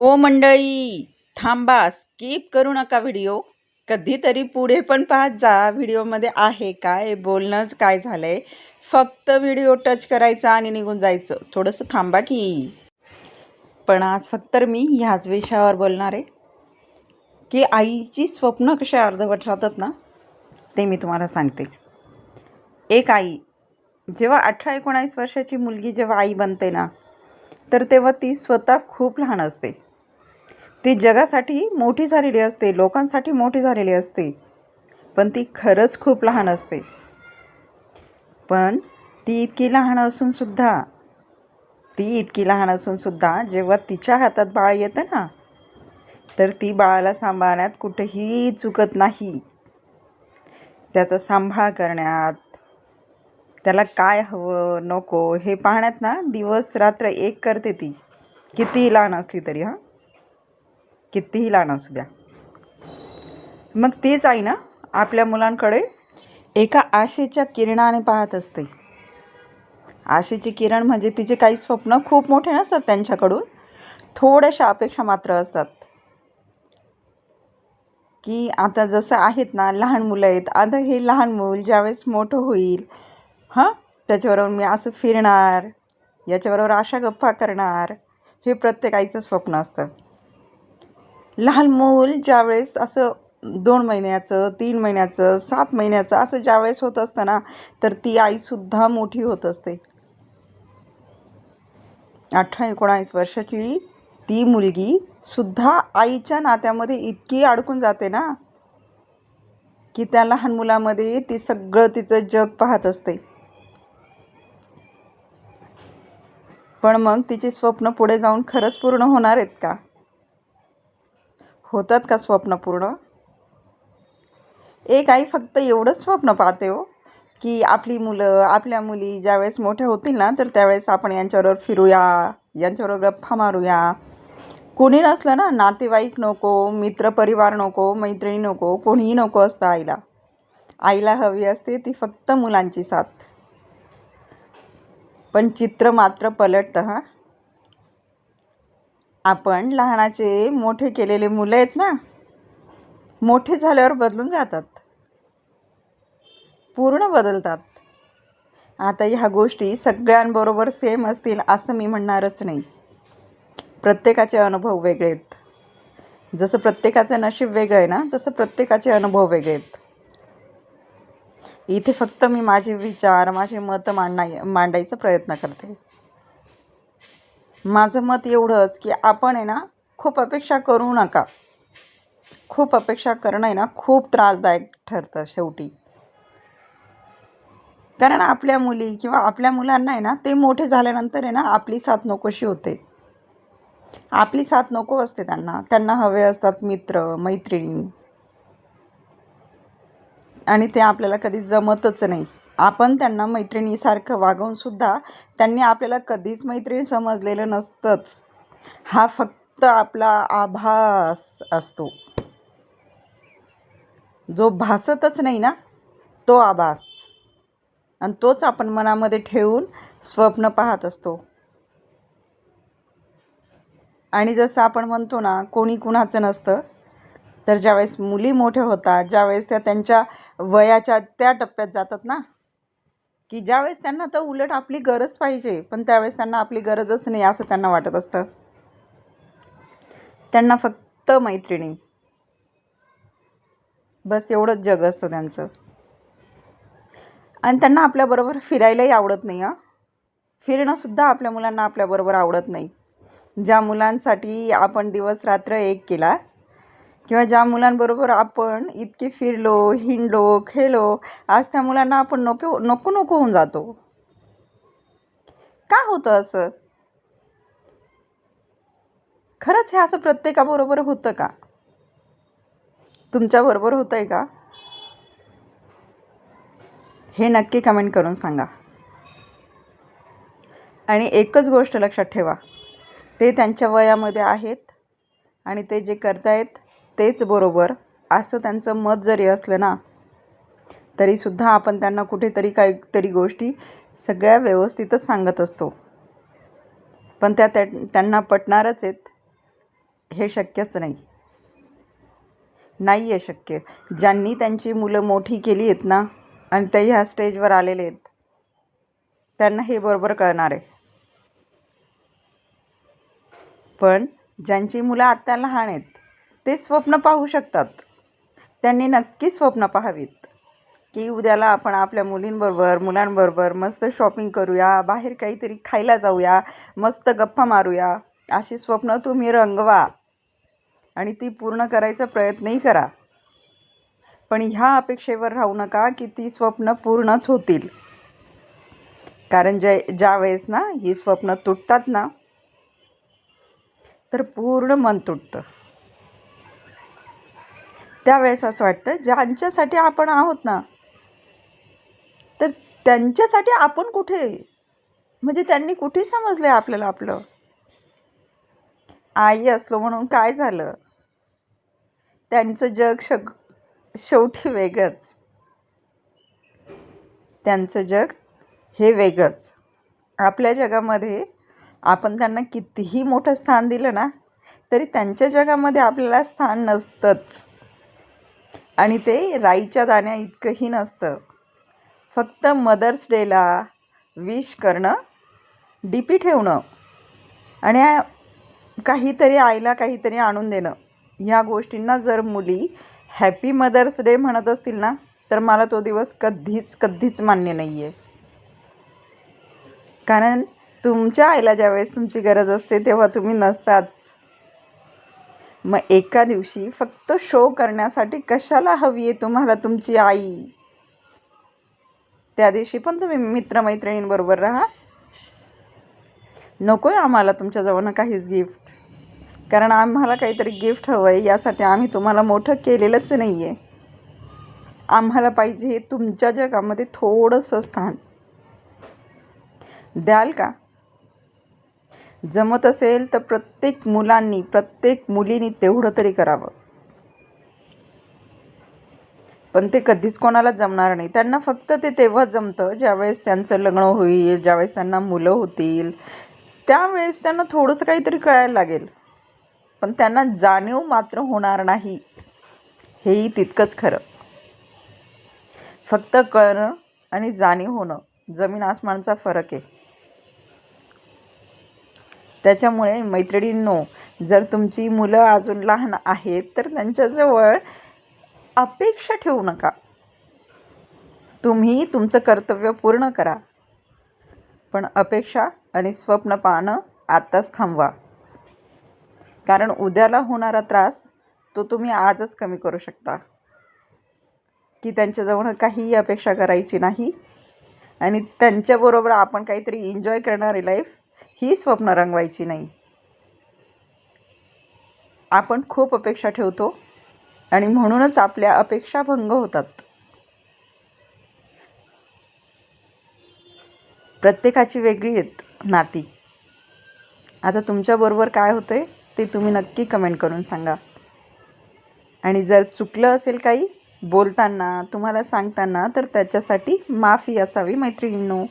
ओ मंडळी, थांबा, स्किप करू नका व्हिडिओ. कधीतरी पुढे पण पाहत जा. व्हिडिओमध्ये आहे काय, बोलणंच काय झालंय. फक्त व्हिडिओ टच करायचा आणि निघून जायचं. थोडंसं थांबा की. पण आज फक्त मी ह्याच विषयावर बोलणार आहे की आईची स्वप्न कशी अर्धवट राहतात ना, ते मी तुम्हाला सांगते. एक आई जेव्हा 18-19 वर्षाची मुलगी जेव्हा आई बनते ना, तर तेव्हा ती स्वतः खूप लहान असते. ती जगासाठी मोठी झालेली असते, लोकांसाठी मोठी झालेली असते, पण ती खरंच खूप लहान असते. पण ती इतकी लहान असून सुद्धा जेव्हा तिच्या हातात बाळ येतं ना, तर ती बाळाला सांभाळण्यात कुठेही चुकत नाही. त्याचा सांभाळ करण्यात, त्याला काय हवं नको हे पाहण्यात ना दिवस रात्र एक करते ती, कितीही लहान असली तरी. कितीही लहान असू द्या. मग तीच आई ना आपल्या मुलांकडे एका आशेच्या किरणाने पाहत असते. आशेचे किरण म्हणजे तिचे काही स्वप्न खूप मोठे नसतात, त्यांच्याकडून थोड्याशा अपेक्षा मात्र असतात. की आता जसं आहेत ना, लहान मुलं आहेत, आता हे लहान मूल ज्यावेळेस मोठं होईल, त्याच्याबरोबर मी असं फिरणार, याच्याबरोबर अशा गप्पा करणार, हे प्रत्येक आईचं स्वप्न असतं. लहान मूल ज्यावेळेस असं 2 महिन्याचं, 3 महिन्याचं, 7 महिन्याचं असं ज्यावेळेस होत असतं ना, तर ती आईसुद्धा मोठी होत असते. 18-19 वर्षाची ती मुलगी सुद्धा आईच्या नात्यामध्ये इतकी अडकून जाते ना, की त्या लहान मुलामध्ये ती सगळं तिचं जग पाहत असते. पण मग तिचे स्वप्न पुढे जाऊन खरंच पूर्ण होणार आहेत का? होतात का स्वप्न पूर्ण? एक आई फक्त एवढंच स्वप्न पाहते हो, की आपली मुलं, आपल्या मुली ज्यावेळेस मोठ्या होतील ना, तर त्यावेळेस आपण यांच्याबरोबर फिरूया, यांच्याबरोबर गप्पा मारूया. कोणी नसलं ना, नातेवाईक नको, मित्रपरिवार नको, मैत्रिणी नको, कोणीही नको असतं आईला. आईला हवी असते ती फक्त मुलांची साथ. पण चित्र मात्र पलटतं. आपण लहानाचे मोठे केलेले मुलं आहेत ना, मोठे झाल्यावर बदलून जातात, पूर्ण बदलतात. आता ह्या गोष्टी सगळ्यांबरोबर सेम असतील असं मी म्हणणारच नाही. प्रत्येकाचे अनुभव वेगळे आहेत. जसं प्रत्येकाचं नशीब वेगळं आहे ना, तसं प्रत्येकाचे अनुभव वेगळे आहेत. इथे फक्त मी माझे विचार, माझे मत मांडायचा प्रयत्न करते. माझं मत एवढंच की आपण आहे ना, खूप अपेक्षा करू नका. खूप अपेक्षा करणं आहे ना, खूप त्रासदायक ठरतं शेवटी. कारण आपल्या मुली किंवा आपल्या मुलांना आहे ना, ते मोठे झाल्यानंतर आहे ना, आपली साथ नकोशी होते. आपली साथ नको असते त्यांना हवे असतात मित्र, मैत्रिणी, आणि ते आपल्याला कधी जमतच नाही. आपण त्यांना मैत्रिणीसारखं वागवून सुद्धा त्यांनी आपल्याला कधीच मैत्रीण समजलेलं नसतंच. हा फक्त आपला आभास असतो. जो भासतच नाही ना, तो आभास, आणि तोच आपण मनामध्ये ठेवून स्वप्न पाहत असतो. आणि जसं आपण म्हणतो ना, कोणी कुणाचं नसतं, तर ज्यावेळेस मुली मोठ्या होतात, ज्यावेळेस त्या त्यांच्या वयाच्या त्या टप्प्यात जातात ना, की ज्यावेळेस त्यांना तर उलट आपली गरज पाहिजे, पण त्यावेळेस त्यांना आपली गरजच नाही असं त्यांना वाटत असतं. त्यांना फक्त मैत्रिणी, बस एवढंच जग असतं त्यांचं. आणि त्यांना आपल्याबरोबर फिरायलाही आवडत नाही. फिरणंसुद्धा आपल्या मुलांना आपल्याबरोबर आवडत नाही. ज्या मुलांसाठी आपण दिवस रात्र एक केला, किंवा ज्या मुलांबरोबर आपण इतके फिरलो, हिंडलो, खेळलो, आज त्या मुलांना आपण नको नको नको होऊन जातो. का होतं असं? खरंच हे असं प्रत्येकाबरोबर होतं का? तुमच्याबरोबर होतं आहे का? हे नक्की कमेंट करून सांगा. आणि एकच गोष्ट लक्षात ठेवा, ते त्यांच्या वयामध्ये आहेत आणि ते जे करतायत तेच बरोबर असं त्यांचं मत जरी असलं ना, तरीसुद्धा आपण त्यांना कुठेतरी काहीतरी गोष्टी सगळ्या व्यवस्थितच सांगत असतो. पण त्यांना पटणारच आहेत. हे शक्यच नाही. नाही आहे शक्य. ज्यांनी त्यांची मुलं मोठी केली आहेत ना आणि ते ह्या स्टेजवर आलेले आहेत, त्यांना हे बरोबर कळणार आहे. पण ज्यांची मुलं आत्ता लहान आहेत, ते स्वप्न पाहू शकतात. त्यांनी नक्की स्वप्न पाहावीत की उद्याला आपण आपल्या मुलांबरोबर मस्त शॉपिंग करूया, बाहेर काहीतरी खायला जाऊया, मस्त गप्पा मारूया. अशी स्वप्न तुम्ही रंगवा आणि ती पूर्ण करायचा प्रयत्नही करा. पण ह्या अपेक्षेवर राहू नका की ती स्वप्न पूर्णच होतील. कारण ज्या वेळेस ना ही स्वप्न तुटतात ना, तर पूर्ण मन तुटतं. त्यावेळेस असं वाटतं ज्यांच्यासाठी आपण आहोत ना, तर त्यांच्यासाठी आपण कुठे, म्हणजे त्यांनी कुठे समजलं आपल्याला आपलं. आई असलो म्हणून काय झालं, त्यांचं जग शेवटी वेगळंच. त्यांचं जग हे वेगळंच. आपल्या जगामध्ये आपण त्यांना कितीही मोठं स्थान दिलं ना, तरी त्यांच्या जगामध्ये आपल्याला स्थान नसतंच. आणि ते राईच्या दाण्या इतकंही नसतं. फक्त मदर्स डेला विश करणं, डीपी ठेवणं आणि काहीतरी आईला काहीतरी आणून देणं, ह्या गोष्टींना जर मुली हॅपी मदर्स डे म्हणत असतील ना, तर मला तो दिवस कधीच मान्य नाही आहे. कारण तुमच्या आईला ज्यावेळेस तुमची गरज असते तेव्हा तुम्ही नसताच. मग एका दिवशी फक्त शो करण्यासाठी कशाला हवी आहे तुम्हाला तुमची आई? त्या दिवशी पण तुम्ही मित्रमैत्रिणींबरोबर राहा. नको आहे आम्हाला तुमच्याजवळनं काहीच गिफ्ट, कारण आम्हाला काहीतरी गिफ्ट हवं आहे, यासाठी आम्ही तुम्हाला मोठं केलेलंच नाही आहे. आम्हाला पाहिजे तुमच्या जगामध्ये थोडंसं स्थान. द्याल का? जमत असेल तर प्रत्येक मुलीने तेवढं तरी करावं. पण ते कधीच कोणाला जमणार नाही. त्यांना फक्त ते तेव्हा जमतं ज्यावेळेस त्यांचं लग्न होईल, ज्यावेळेस त्यांना मुलं होतील, त्यावेळेस त्यांना थोडंसं काहीतरी कळायला लागेल. पण त्यांना जाणीव मात्र होणार नाही, हेही तितकंच खरं. फक्त कळणं आणि जाणीव होणं जमीन आसमानचा फरक आहे. त्याच्यामुळे मैत्रिणींनो, जर तुमची मुलं अजून लहान आहेत तर त्यांच्याजवळ अपेक्षा ठेवू नका. तुम्ही तुमचं कर्तव्य पूर्ण करा, पण अपेक्षा आणि स्वप्न पाहणं आत्ताच थांबवा. कारण उद्याला होणारा त्रास तो तुम्ही आजच कमी करू शकता. की त्यांच्याजवळ काहीही अपेक्षा करायची नाही आणि त्यांच्याबरोबर आपण काहीतरी एन्जॉय करणारी लाईफ ही स्वप्न रंगवायची नाही. आपण खूप अपेक्षा ठेवतो आणि म्हणूनच आपल्या अपेक्षा भंग होतात. प्रत्येकाची वेगळी आहेत नाती. आता तुमच्याबरोबर काय होतंय ते तुम्ही नक्की कमेंट करून सांगा. आणि जर चुकलं असेल काही बोलताना, तुम्हाला सांगताना, तर त्याच्यासाठी माफी असावी मैत्रिणींनो.